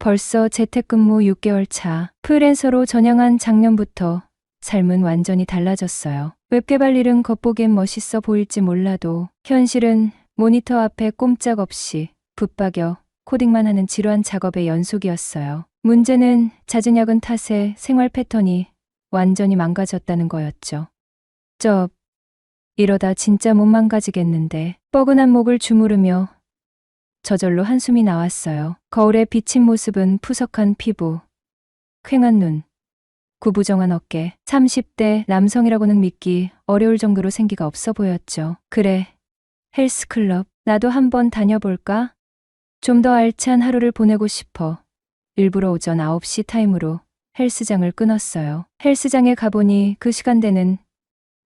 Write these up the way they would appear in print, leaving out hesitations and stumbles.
벌써 재택근무 6개월 차. 프리랜서로 전향한 작년부터 삶은 완전히 달라졌어요. 웹개발 일은 겉보기엔 멋있어 보일지 몰라도 현실은 모니터 앞에 꼼짝없이 붙박여 코딩만 하는 지루한 작업의 연속이었어요. 문제는 잦은 야근 탓에 생활 패턴이 완전히 망가졌다는 거였죠. 이러다 진짜 못 망가지겠는데. 뻐근한 목을 주무르며 저절로 한숨이 나왔어요. 거울에 비친 모습은 푸석한 피부, 퀭한 눈, 구부정한 어깨. 30대 남성이라고는 믿기 어려울 정도로 생기가 없어 보였죠. 그래, 헬스클럽 나도 한번 다녀볼까? 좀 더 알찬 하루를 보내고 싶어 일부러 오전 9시 타임으로 헬스장을 끊었어요. 헬스장에 가보니 그 시간대는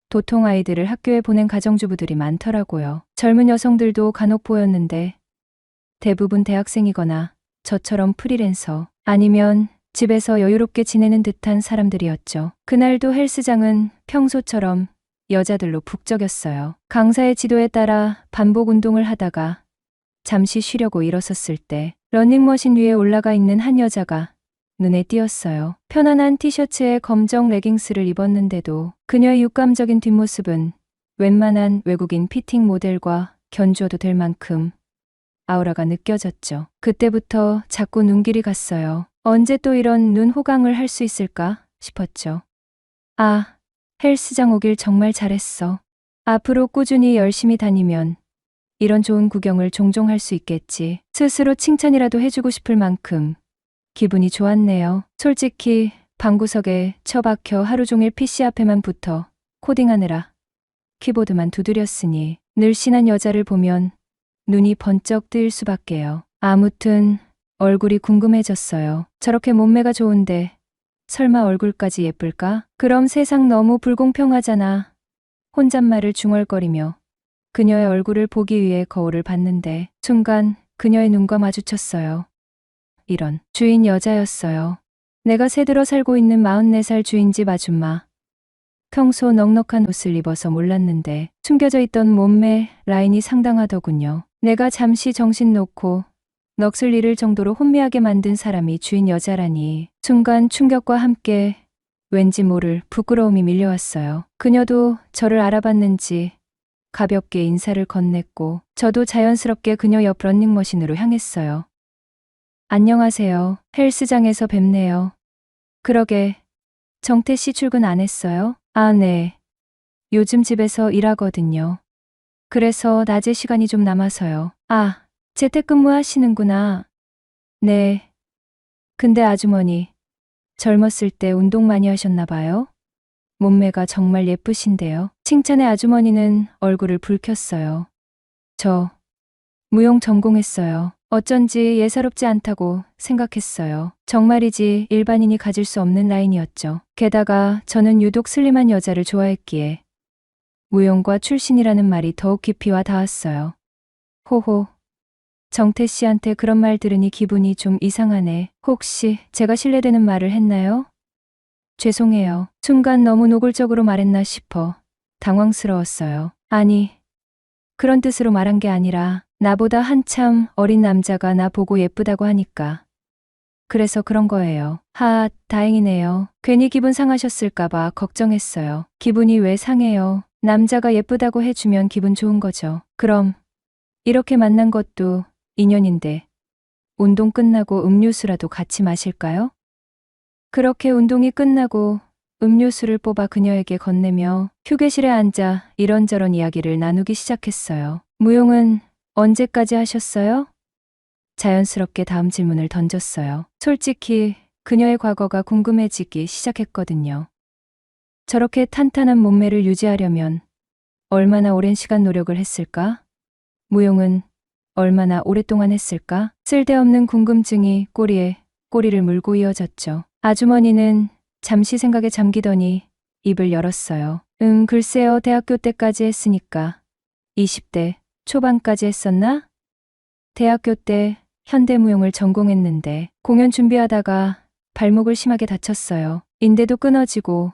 도통 아이들을 학교에 보낸 가정주부들이 많더라고요. 젊은 여성들도 간혹 보였는데 대부분 대학생이거나 저처럼 프리랜서 아니면 집에서 여유롭게 지내는 듯한 사람들이었죠. 그날도 헬스장은 평소처럼 여자들로 북적였어요. 강사의 지도에 따라 반복 운동을 하다가 잠시 쉬려고 일어섰을 때 러닝머신 위에 올라가 있는 한 여자가 눈에 띄었어요. 편안한 티셔츠에 검정 레깅스를 입었는데도 그녀의 육감적인 뒷모습은 웬만한 외국인 피팅 모델과 견주어도 될 만큼 아우라가 느껴졌죠. 그때부터 자꾸 눈길이 갔어요. 언제 또 이런 눈 호강을 할 수 있을까 싶었죠. 아, 헬스장 오길 정말 잘했어. 앞으로 꾸준히 열심히 다니면 이런 좋은 구경을 종종 할 수 있겠지. 스스로 칭찬이라도 해주고 싶을 만큼 기분이 좋았네요. 솔직히 방구석에 처박혀 하루 종일 PC 앞에만 붙어 코딩하느라 키보드만 두드렸으니 늘씬한 여자를 보면 눈이 번쩍 뜨일 수밖에요. 아무튼 얼굴이 궁금해졌어요. 저렇게 몸매가 좋은데 설마 얼굴까지 예쁠까? 그럼 세상 너무 불공평하잖아. 혼잣말을 중얼거리며 그녀의 얼굴을 보기 위해 거울을 봤는데 순간 그녀의 눈과 마주쳤어요. 이런 주인 여자였어요. 내가 새들어 살고 있는 44살 주인집 아줌마. 평소 넉넉한 옷을 입어서 몰랐는데 숨겨져 있던 몸매 라인이 상당하더군요. 내가 잠시 정신 놓고 넋을 잃을 정도로 혼미하게 만든 사람이 주인 여자라니 순간 충격과 함께 왠지 모를 부끄러움이 밀려왔어요. 그녀도 저를 알아봤는지 가볍게 인사를 건넸고 저도 자연스럽게 그녀 옆 러닝머신으로 향했어요. 안녕하세요. 헬스장에서 뵙네요. 그러게, 정태 씨 출근 안 했어요? 아, 네. 요즘 집에서 일하거든요. 그래서 낮에 시간이 좀 남아서요. 아, 재택근무 하시는구나. 네. 근데 아주머니, 젊었을 때 운동 많이 하셨나 봐요? 몸매가 정말 예쁘신데요. 칭찬에 아주머니는 얼굴을 붉혔어요. 저 무용 전공했어요. 어쩐지 예사롭지 않다고 생각했어요. 정말이지 일반인이 가질 수 없는 라인이었죠. 게다가 저는 유독 슬림한 여자를 좋아했기에 무용과 출신이라는 말이 더욱 깊이 와 닿았어요. 호호. 정태 씨한테 그런 말 들으니 기분이 좀 이상하네. 혹시 제가 실례되는 말을 했나요? 죄송해요. 순간 너무 노골적으로 말했나 싶어 당황스러웠어요. 아니, 그런 뜻으로 말한 게 아니라 나보다 한참 어린 남자가 나 보고 예쁘다고 하니까. 그래서 그런 거예요. 하, 다행이네요. 괜히 기분 상하셨을까봐 걱정했어요. 기분이 왜 상해요? 남자가 예쁘다고 해주면 기분 좋은 거죠. 그럼 이렇게 만난 것도 인연인데 운동 끝나고 음료수라도 같이 마실까요? 그렇게 운동이 끝나고 음료수를 뽑아 그녀에게 건네며 휴게실에 앉아 이런저런 이야기를 나누기 시작했어요. 무용은 언제까지 하셨어요? 자연스럽게 다음 질문을 던졌어요. 솔직히 그녀의 과거가 궁금해지기 시작했거든요. 저렇게 탄탄한 몸매를 유지하려면 얼마나 오랜 시간 노력을 했을까? 무용은 얼마나 오랫동안 했을까? 쓸데없는 궁금증이 꼬리에 꼬리를 물고 이어졌죠. 아주머니는 잠시 생각에 잠기더니 입을 열었어요. 글쎄요. 대학교 때까지 했으니까. 20대 초반까지 했었나? 대학교 때 현대무용을 전공했는데 공연 준비하다가 발목을 심하게 다쳤어요. 인대도 끊어지고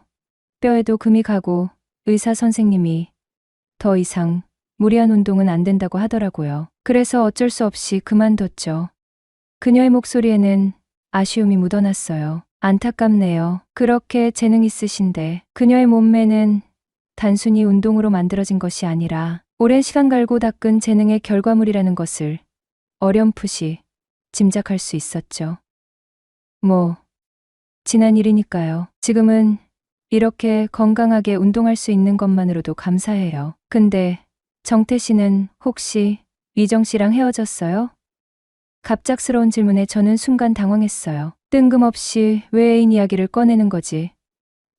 뼈에도 금이 가고 의사 선생님이 더 이상 무리한 운동은 안 된다고 하더라고요. 그래서 어쩔 수 없이 그만뒀죠. 그녀의 목소리에는 아쉬움이 묻어났어요. 안타깝네요. 그렇게 재능 있으신데 그녀의 몸매는 단순히 운동으로 만들어진 것이 아니라 오랜 시간 갈고 닦은 재능의 결과물이라는 것을 어렴풋이 짐작할 수 있었죠. 지난 일이니까요. 지금은 이렇게 건강하게 운동할 수 있는 것만으로도 감사해요. 근데 정태 씨는 혹시 미정 씨랑 헤어졌어요? 갑작스러운 질문에 저는 순간 당황했어요. 뜬금없이 왜 애인 이야기를 꺼내는 거지?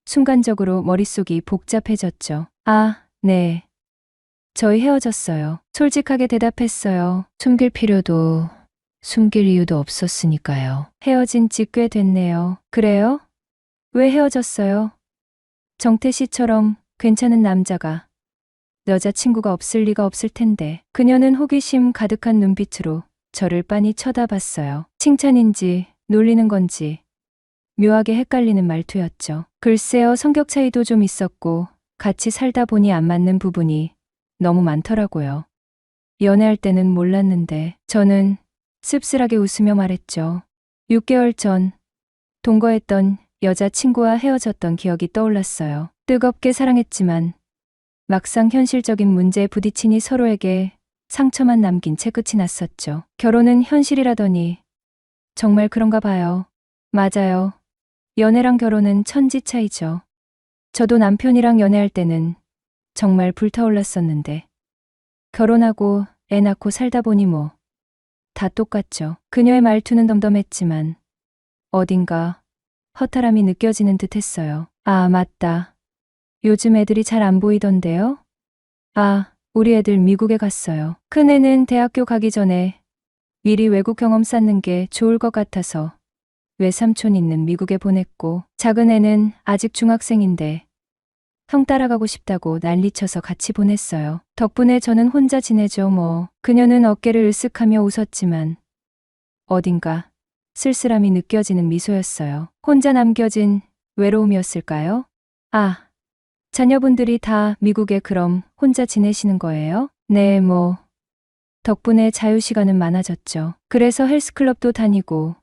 순간적으로 머릿속이 복잡해졌죠. 아, 네. 저희 헤어졌어요. 솔직하게 대답했어요. 숨길 이유도 없었으니까요. 헤어진 지 꽤 됐네요. 그래요? 왜 헤어졌어요? 정태 씨처럼 괜찮은 남자가 여자친구가 없을 리가 없을 텐데. 그녀는 호기심 가득한 눈빛으로 저를 빤히 쳐다봤어요. 칭찬인지 놀리는 건지 묘하게 헷갈리는 말투였죠. 글쎄요, 성격 차이도 좀 있었고 같이 살다 보니 안 맞는 부분이 너무 많더라고요. 연애할 때는 몰랐는데 저는 씁쓸하게 웃으며 말했죠. 6개월 전 동거했던 여자친구와 헤어졌던 기억이 떠올랐어요. 뜨겁게 사랑했지만 막상 현실적인 문제에 부딪히니 서로에게 상처만 남긴 채 끝이 났었죠. 결혼은 현실이라더니 정말 그런가 봐요. 맞아요. 연애랑 결혼은 천지 차이죠. 저도 남편이랑 연애할 때는 정말 불타올랐었는데 결혼하고 애 낳고 살다 보니 다 똑같죠. 그녀의 말투는 덤덤했지만 어딘가 허탈함이 느껴지는 듯 했어요. 아, 맞다. 요즘 애들이 잘 안 보이던데요? 아, 우리 애들 미국에 갔어요. 큰애는 대학교 가기 전에 미리 외국 경험 쌓는 게 좋을 것 같아서 외삼촌 있는 미국에 보냈고, 작은 애는 아직 중학생인데 형 따라가고 싶다고 난리쳐서 같이 보냈어요. 덕분에 저는 혼자 지내죠. 그녀는 어깨를 으쓱하며 웃었지만 어딘가 쓸쓸함이 느껴지는 미소였어요. 혼자 남겨진 외로움이었을까요? 아, 자녀분들이 다 미국에 그럼 혼자 지내시는 거예요? 네, 덕분에 자유시간은 많아졌죠. 그래서 헬스클럽도 다니고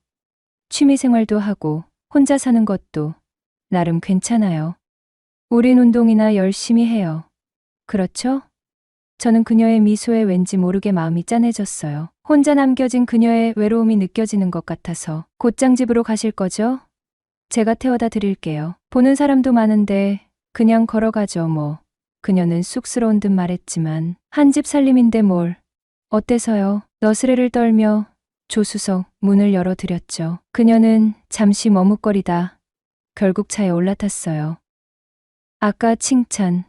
취미생활도 하고 혼자 사는 것도 나름 괜찮아요. 우린 운동이나 열심히 해요. 그렇죠? 저는 그녀의 미소에 왠지 모르게 마음이 짠해졌어요. 혼자 남겨진 그녀의 외로움이 느껴지는 것 같아서. 곧장 집으로 가실 거죠? 제가 태워다 드릴게요. 보는 사람도 많은데 그냥 걸어가죠. 그녀는 쑥스러운 듯 말했지만 한 집 살림인데 뭘. 어때서요? 너스레를 떨며 조수석 문을 열어드렸죠. 그녀는 잠시 머뭇거리다 결국 차에 올라탔어요. 아까 칭찬,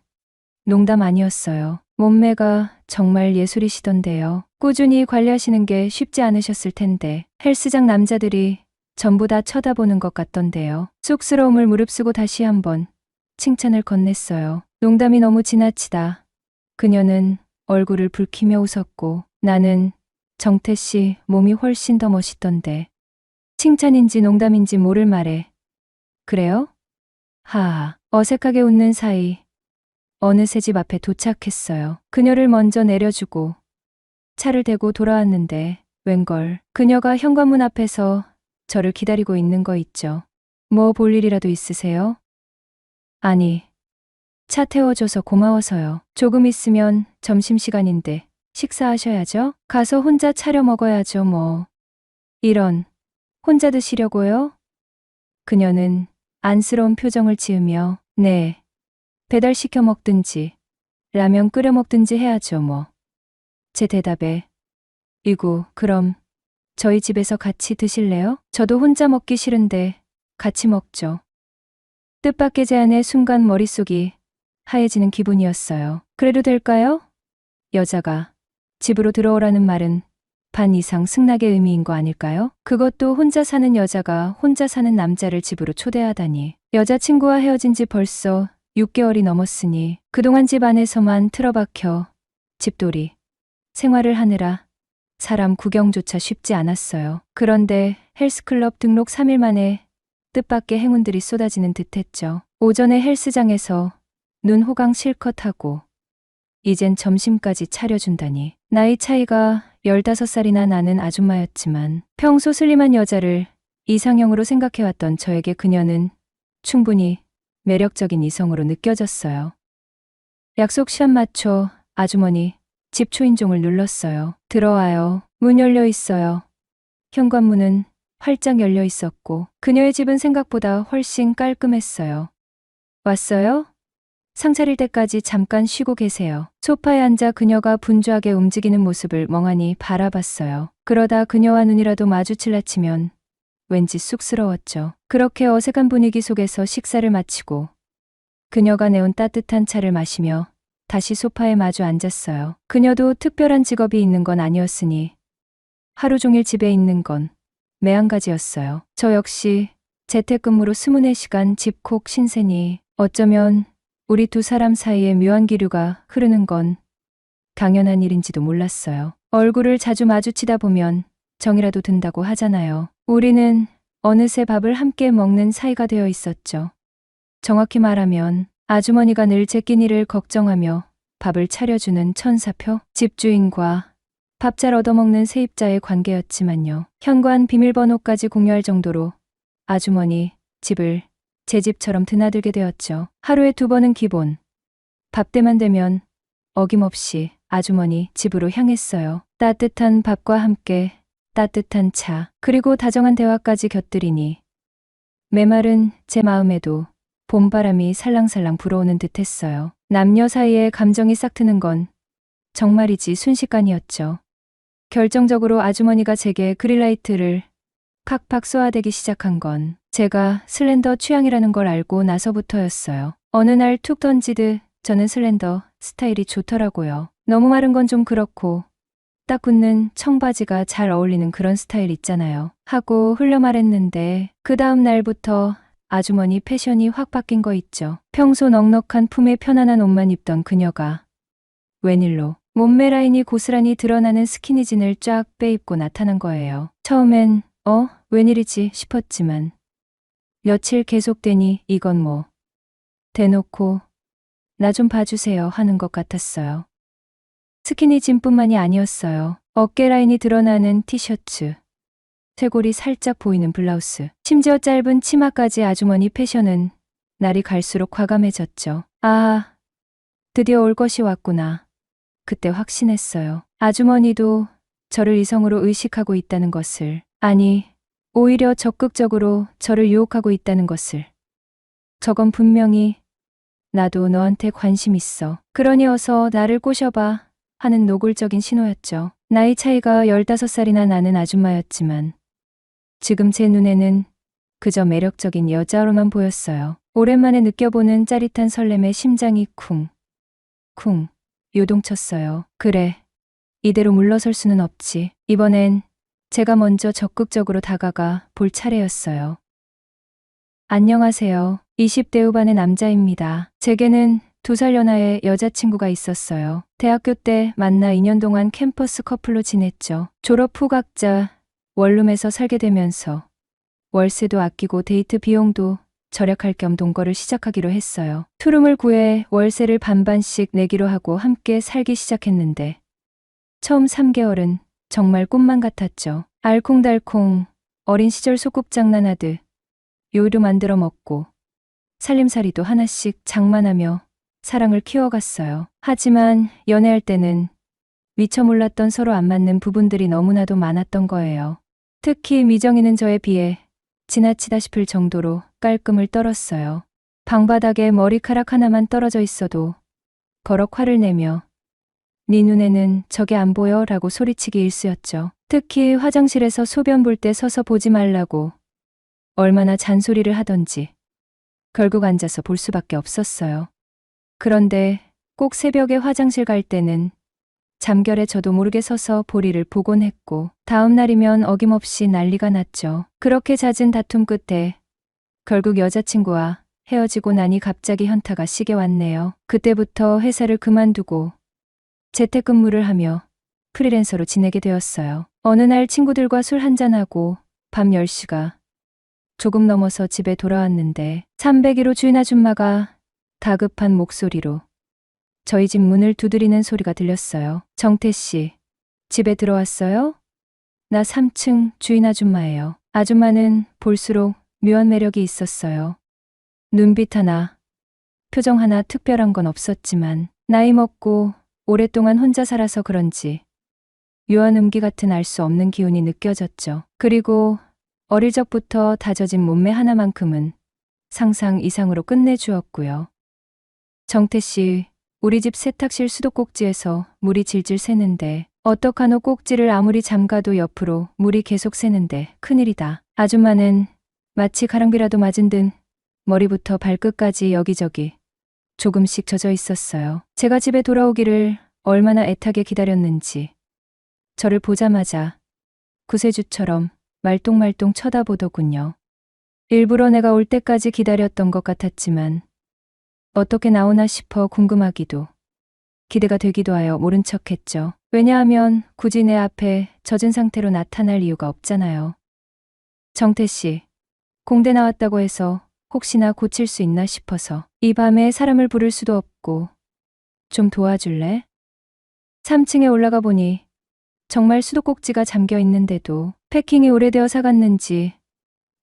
농담 아니었어요. 몸매가 정말 예술이시던데요. 꾸준히 관리하시는 게 쉽지 않으셨을 텐데 헬스장 남자들이 전부 다 쳐다보는 것 같던데요. 쑥스러움을 무릅쓰고 다시 한번 칭찬을 건넸어요. 농담이 너무 지나치다. 그녀는 얼굴을 붉히며 웃었고 나는 정태 씨 몸이 훨씬 더 멋있던데. 칭찬인지 농담인지 모를 말에. 그래요? 하하. 어색하게 웃는 사이 어느새 집 앞에 도착했어요. 그녀를 먼저 내려주고 차를 대고 돌아왔는데 웬걸 그녀가 현관문 앞에서 저를 기다리고 있는 거 있죠. 볼 일이라도 있으세요? 아니, 차 태워줘서 고마워서요. 조금 있으면 점심시간인데 식사하셔야죠. 가서 혼자 차려 먹어야죠. 이런, 혼자 드시려고요? 그녀는 안쓰러운 표정을 지으며 네, 배달시켜 먹든지 라면 끓여 먹든지 해야죠. 제 대답에 이구, 그럼 저희 집에서 같이 드실래요? 저도 혼자 먹기 싫은데 같이 먹죠. 뜻밖의 제안에 순간 머릿속이 하얘지는 기분이었어요. 그래도 될까요? 여자가 집으로 들어오라는 말은 반 이상 승낙의 의미인 거 아닐까요? 그것도 혼자 사는 여자가 혼자 사는 남자를 집으로 초대하다니. 여자친구와 헤어진 지 벌써 6개월이 넘었으니 그동안 집 안에서만 틀어박혀 집돌이 생활을 하느라 사람 구경조차 쉽지 않았어요. 그런데 헬스클럽 등록 3일 만에 뜻밖의 행운들이 쏟아지는 듯했죠. 오전에 헬스장에서 눈 호강 실컷 하고 이젠 점심까지 차려준다니. 나이 차이가 15살이나 나는 아줌마였지만 평소 슬림한 여자를 이상형으로 생각해왔던 저에게 그녀는 충분히 매력적인 이성으로 느껴졌어요. 약속 시간 맞춰 아주머니 집 초인종을 눌렀어요. 들어와요. 문 열려 있어요. 현관문은 활짝 열려 있었고 그녀의 집은 생각보다 훨씬 깔끔했어요. 왔어요? 상 차릴 때까지 잠깐 쉬고 계세요. 소파에 앉아 그녀가 분주하게 움직이는 모습을 멍하니 바라봤어요. 그러다 그녀와 눈이라도 마주칠라 치면 왠지 쑥스러웠죠. 그렇게 어색한 분위기 속에서 식사를 마치고 그녀가 내온 따뜻한 차를 마시며 다시 소파에 마주 앉았어요. 그녀도 특별한 직업이 있는 건 아니었으니 하루 종일 집에 있는 건 매한가지였어요. 저 역시 재택근무로 24시간 집콕 신세니 어쩌면 우리 두 사람 사이에 묘한 기류가 흐르는 건 당연한 일인지도 몰랐어요. 얼굴을 자주 마주치다 보면 정이라도 든다고 하잖아요. 우리는 어느새 밥을 함께 먹는 사이가 되어 있었죠. 정확히 말하면 아주머니가 늘 제 끼니를 걱정하며 밥을 차려주는 천사표, 집주인과 밥 잘 얻어먹는 세입자의 관계였지만요. 현관 비밀번호까지 공유할 정도로 아주머니 집을 제 집처럼 드나들게 되었죠. 하루에 2번은 기본. 밥 때만 되면 어김없이 아주머니 집으로 향했어요. 따뜻한 밥과 함께 따뜻한 차, 그리고 다정한 대화까지 곁들이니 메마른 제 마음에도 봄바람이 살랑살랑 불어오는 듯했어요. 남녀 사이에 감정이 싹트는 건 정말이지 순식간이었죠. 결정적으로 아주머니가 제게 그린라이트를 팍팍 쏘아대기 시작한 건 제가 슬렌더 취향이라는 걸 알고 나서부터였어요. 어느 날 툭 던지듯 저는 슬렌더 스타일이 좋더라고요. 너무 마른 건 좀 그렇고 딱 굳는 청바지가 잘 어울리는 그런 스타일 있잖아요. 하고 흘려 말했는데 그 다음 날부터 아주머니 패션이 확 바뀐 거 있죠. 평소 넉넉한 품의 편안한 옷만 입던 그녀가 웬일로 몸매 라인이 고스란히 드러나는 스키니진을 쫙 빼입고 나타난 거예요. 처음엔 웬일이지 싶었지만 며칠 계속되니 이건 뭐 대놓고 나 좀 봐주세요 하는 것 같았어요. 스키니진뿐만이 아니었어요. 어깨 라인이 드러나는 티셔츠, 쇄골이 살짝 보이는 블라우스, 심지어 짧은 치마까지 아주머니 패션은 날이 갈수록 과감해졌죠. 아, 드디어 올 것이 왔구나. 그때 확신했어요. 아주머니도 저를 이성으로 의식하고 있다는 것을, 아니, 오히려 적극적으로 저를 유혹하고 있다는 것을. 저건 분명히 나도 너한테 관심 있어. 그러니 어서 나를 꼬셔봐 하는 노골적인 신호였죠. 나이 차이가 15살이나 나는 아줌마였지만 지금 제 눈에는 그저 매력적인 여자로만 보였어요. 오랜만에 느껴보는 짜릿한 설렘에 심장이 쿵쿵 요동쳤어요. 그래, 이대로 물러설 수는 없지. 이번엔 제가 먼저 적극적으로 다가가 볼 차례였어요. 안녕하세요. 20대 후반의 남자입니다. 제게는 2살 연하의 여자친구가 있었어요. 대학교 때 만나 2년 동안 캠퍼스 커플로 지냈죠. 졸업 후 각자 원룸에서 살게 되면서 월세도 아끼고 데이트 비용도 절약할 겸 동거를 시작하기로 했어요. 투룸을 구해 월세를 반반씩 내기로 하고 함께 살기 시작했는데 처음 3개월은 정말 꿈만 같았죠. 알콩달콩 어린 시절 소꿉장난하듯 요리도 만들어 먹고 살림살이도 하나씩 장만하며 사랑을 키워갔어요. 하지만 연애할 때는 미처 몰랐던 서로 안 맞는 부분들이 너무나도 많았던 거예요. 특히 미정이는 저에 비해 지나치다 싶을 정도로 깔끔을 떨었어요. 방바닥에 머리카락 하나만 떨어져 있어도 버럭 화를 내며 네 눈에는 저게 안 보여? 라고 소리치기 일쑤였죠. 특히 화장실에서 소변 볼 때 서서 보지 말라고 얼마나 잔소리를 하던지 결국 앉아서 볼 수밖에 없었어요. 그런데 꼭 새벽에 화장실 갈 때는 잠결에 저도 모르게 서서 보리를 보곤 했고 다음 날이면 어김없이 난리가 났죠. 그렇게 잦은 다툼 끝에 결국 여자친구와 헤어지고 나니 갑자기 현타가 시게 왔네요. 그때부터 회사를 그만두고 재택근무를 하며 프리랜서로 지내게 되었어요. 어느 날 친구들과 술 한잔하고 밤 10시가 조금 넘어서 집에 돌아왔는데 301호 주인 아줌마가 다급한 목소리로 저희 집 문을 두드리는 소리가 들렸어요. 정태 씨, 집에 들어왔어요? 나 3층 주인 아줌마예요. 아줌마는 볼수록 묘한 매력이 있었어요. 눈빛 하나, 표정 하나 특별한 건 없었지만 나이 먹고 오랫동안 혼자 살아서 그런지 묘한 음기 같은 알 수 없는 기운이 느껴졌죠. 그리고 어릴 적부터 다져진 몸매 하나만큼은 상상 이상으로 끝내주었고요. 정태 씨, 우리 집 세탁실 수도꼭지에서 물이 질질 새는데 어떡하노. 꼭지를 아무리 잠가도 옆으로 물이 계속 새는데 큰일이다. 아줌마는 마치 가랑비라도 맞은 듯 머리부터 발끝까지 여기저기 조금씩 젖어 있었어요. 제가 집에 돌아오기를 얼마나 애타게 기다렸는지 저를 보자마자 구세주처럼 말똥말똥 쳐다보더군요. 일부러 내가 올 때까지 기다렸던 것 같았지만 어떻게 나오나 싶어 궁금하기도 기대가 되기도 하여 모른 척했죠. 왜냐하면 굳이 내 앞에 젖은 상태로 나타날 이유가 없잖아요. 정태 씨, 공대 나왔다고 해서 혹시나 고칠 수 있나 싶어서. 이 밤에 사람을 부를 수도 없고 좀 도와줄래? 3층에 올라가 보니 정말 수도꼭지가 잠겨 있는데도 패킹이 오래되어 사갔는지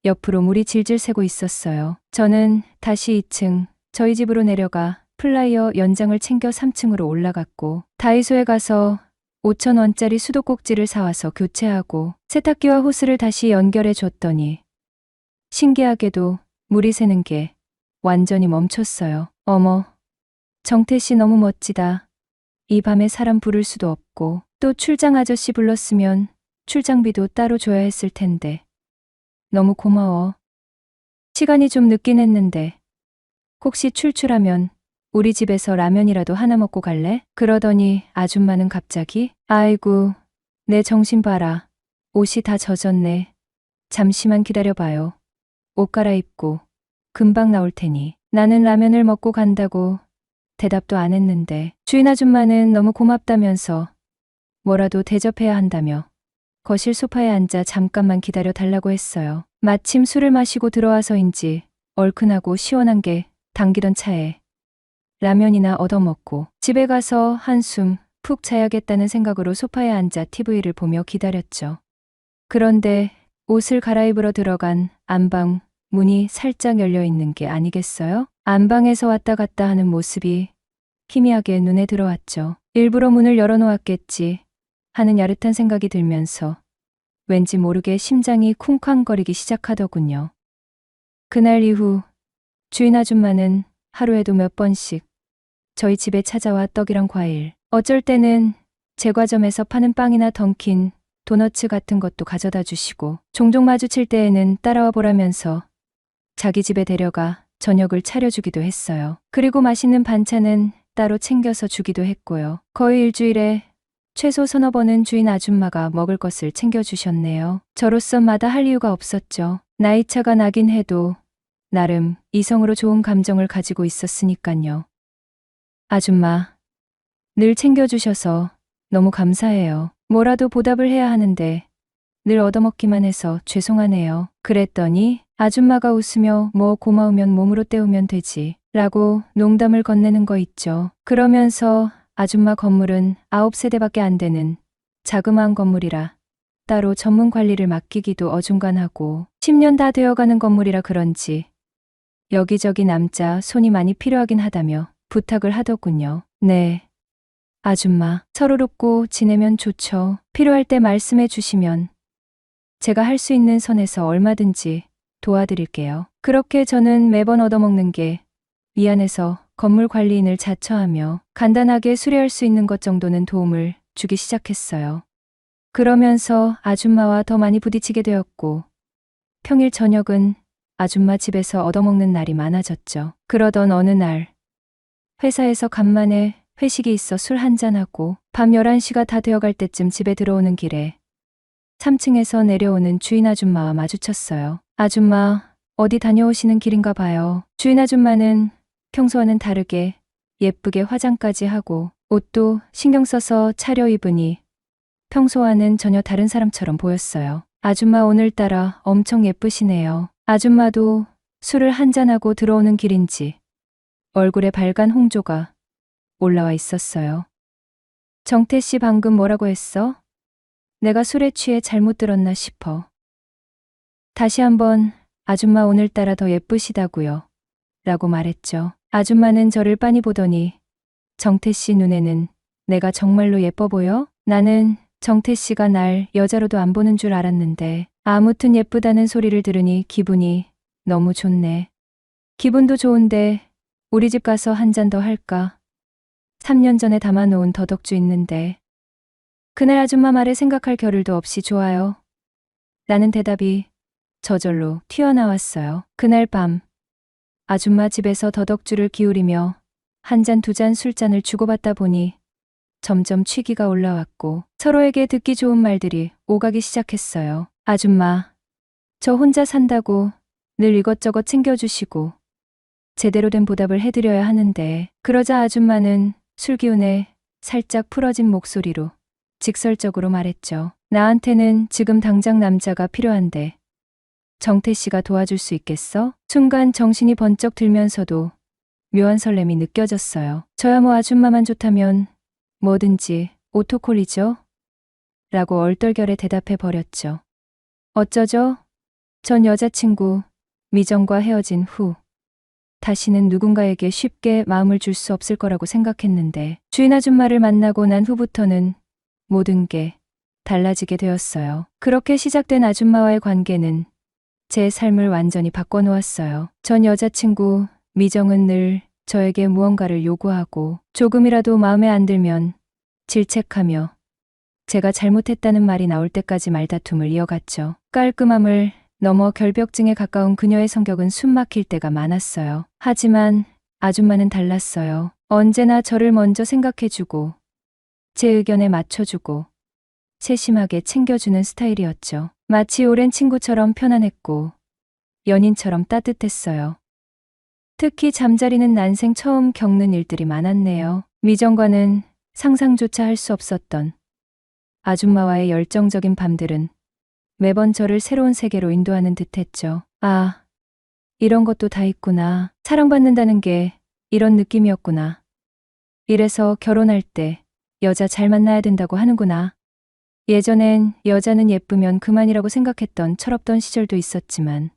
옆으로 물이 질질 새고 있었어요. 저는 다시 2층 저희 집으로 내려가 플라이어 연장을 챙겨 3층으로 올라갔고 다이소에 가서 5,000원짜리 수도꼭지를 사와서 교체하고 세탁기와 호스를 다시 연결해 줬더니 신기하게도 물이 새는 게 완전히 멈췄어요. 어머, 정태 씨 너무 멋지다. 이 밤에 사람 부를 수도 없고 또 출장 아저씨 불렀으면 출장비도 따로 줘야 했을 텐데. 너무 고마워. 시간이 좀 늦긴 했는데 혹시 출출하면 우리 집에서 라면이라도 하나 먹고 갈래? 그러더니 아줌마는 갑자기 아이고, 내 정신 봐라. 옷이 다 젖었네. 잠시만 기다려봐요. 옷 갈아입고 금방 나올 테니. 나는 라면을 먹고 간다고 대답도 안 했는데 주인 아줌마는 너무 고맙다면서 뭐라도 대접해야 한다며 거실 소파에 앉아 잠깐만 기다려 달라고 했어요. 마침 술을 마시고 들어와서인지 얼큰하고 시원한 게 당기던 차에 라면이나 얻어먹고 집에 가서 한숨 푹 자야겠다는 생각으로 소파에 앉아 TV를 보며 기다렸죠. 그런데 옷을 갈아입으러 들어간 안방 문이 살짝 열려 있는 게 아니겠어요? 안방에서 왔다 갔다 하는 모습이 희미하게 눈에 들어왔죠. 일부러 문을 열어놓았겠지 하는 야릇한 생각이 들면서 왠지 모르게 심장이 쿵쾅거리기 시작하더군요. 그날 이후 주인 아줌마는 하루에도 몇 번씩 저희 집에 찾아와 떡이랑 과일, 어쩔 때는 제과점에서 파는 빵이나 던킨, 도너츠 같은 것도 가져다 주시고 종종 마주칠 때에는 따라와 보라면서 자기 집에 데려가 저녁을 차려주기도 했어요. 그리고 맛있는 반찬은 따로 챙겨서 주기도 했고요. 거의 일주일에 최소 서너 번은 주인 아줌마가 먹을 것을 챙겨주셨네요. 저로서 마다할 이유가 없었죠. 나이차가 나긴 해도 나름 이성으로 좋은 감정을 가지고 있었으니깐요. 아줌마, 늘 챙겨주셔서 너무 감사해요. 뭐라도 보답을 해야 하는데 늘 얻어먹기만 해서 죄송하네요. 그랬더니 아줌마가 웃으며 뭐 고마우면 몸으로 때우면 되지 라고 농담을 건네는 거 있죠. 그러면서 아줌마 건물은 9세대밖에 안 되는 자그마한 건물이라 따로 전문 관리를 맡기기도 어중간하고 10년 다 되어가는 건물이라 그런지 여기저기 남자 손이 많이 필요하긴 하다며 부탁을 하더군요. 네. 아줌마, 서로롭고 지내면 좋죠. 필요할 때 말씀해 주시면 제가 할 수 있는 선에서 얼마든지 도와드릴게요. 그렇게 저는 매번 얻어먹는 게 미안해서 건물 관리인을 자처하며 간단하게 수리할 수 있는 것 정도는 도움을 주기 시작했어요. 그러면서 아줌마와 더 많이 부딪히게 되었고 평일 저녁은 아줌마 집에서 얻어먹는 날이 많아졌죠. 그러던 어느 날 회사에서 간만에 회식이 있어 술 한잔하고 밤 11시가 다 되어갈 때쯤 집에 들어오는 길에 3층에서 내려오는 주인 아줌마와 마주쳤어요. 아줌마, 어디 다녀오시는 길인가 봐요. 주인 아줌마는 평소와는 다르게 예쁘게 화장까지 하고 옷도 신경 써서 차려입으니 평소와는 전혀 다른 사람처럼 보였어요. 아줌마 오늘따라 엄청 예쁘시네요. 아줌마도 술을 한잔하고 들어오는 길인지 얼굴에 발간 홍조가 올라와 있었어요. 정태 씨 방금 뭐라고 했어? 내가 술에 취해 잘못 들었나 싶어. 다시 한번 아줌마 오늘따라 더 예쁘시다고요. 라고 말했죠. 아줌마는 저를 빤히 보더니 정태 씨 눈에는 내가 정말로 예뻐 보여? 나는 정태 씨가 날 여자로도 안 보는 줄 알았는데 아무튼 예쁘다는 소리를 들으니 기분이 너무 좋네. 기분도 좋은데 우리 집 가서 한 잔 더 할까? 3년 전에 담아놓은 더덕주 있는데. 그날 아줌마 말에 생각할 겨를도 없이 좋아요. 라는 대답이 저절로 튀어나왔어요. 그날 밤 아줌마 집에서 더덕주를 기울이며 한 잔 두 잔 술잔을 주고받다 보니 점점 취기가 올라왔고 서로에게 듣기 좋은 말들이 오가기 시작했어요. 아줌마, 저 혼자 산다고 늘 이것저것 챙겨주시고 제대로 된 보답을 해드려야 하는데. 그러자 아줌마는 술기운에 살짝 풀어진 목소리로 직설적으로 말했죠. 나한테는 지금 당장 남자가 필요한데 정태 씨가 도와줄 수 있겠어? 순간 정신이 번쩍 들면서도 묘한 설렘이 느껴졌어요. 저야 뭐 아줌마만 좋다면 뭐든지 오토콜이죠? 라고 얼떨결에 대답해 버렸죠. 어쩌죠? 전 여자친구 미정과 헤어진 후 다시는 누군가에게 쉽게 마음을 줄 수 없을 거라고 생각했는데 주인 아줌마를 만나고 난 후부터는 모든 게 달라지게 되었어요. 그렇게 시작된 아줌마와의 관계는 제 삶을 완전히 바꿔놓았어요. 전 여자친구 미정은 늘 저에게 무언가를 요구하고 조금이라도 마음에 안 들면 질책하며 제가 잘못했다는 말이 나올 때까지 말다툼을 이어갔죠. 깔끔함을 넘어 결벽증에 가까운 그녀의 성격은 숨막힐 때가 많았어요. 하지만 아줌마는 달랐어요. 언제나 저를 먼저 생각해주고 제 의견에 맞춰주고 세심하게 챙겨주는 스타일이었죠. 마치 오랜 친구처럼 편안했고 연인처럼 따뜻했어요. 특히 잠자리는 난생 처음 겪는 일들이 많았네요. 미정과는 상상조차 할 수 없었던 아줌마와의 열정적인 밤들은 매번 저를 새로운 세계로 인도하는 듯했죠. 아, 이런 것도 다 있구나. 사랑받는다는 게 이런 느낌이었구나. 이래서 결혼할 때 여자 잘 만나야 된다고 하는구나. 예전엔 여자는 예쁘면 그만이라고 생각했던 철없던 시절도 있었지만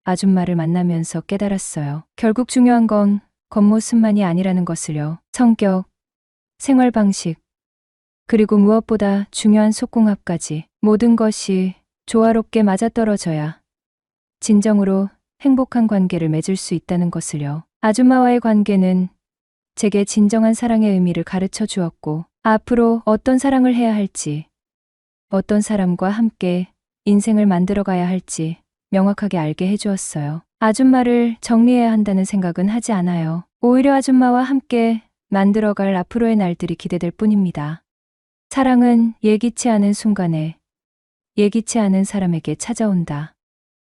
아줌마를 만나면서 깨달았어요. 결국 중요한 건 겉모습만이 아니라는 것을요. 성격, 생활 방식, 그리고 무엇보다 중요한 속궁합까지 모든 것이 조화롭게 맞아떨어져야 진정으로 행복한 관계를 맺을 수 있다는 것을요. 아줌마와의 관계는 제게 진정한 사랑의 의미를 가르쳐 주었고 앞으로 어떤 사랑을 해야 할지, 어떤 사람과 함께 인생을 만들어 가야 할지 명확하게 알게 해주었어요. 아줌마를 정리해야 한다는 생각은 하지 않아요. 오히려 아줌마와 함께 만들어갈 앞으로의 날들이 기대될 뿐입니다. 사랑은 예기치 않은 순간에 예기치 않은 사람에게 찾아온다.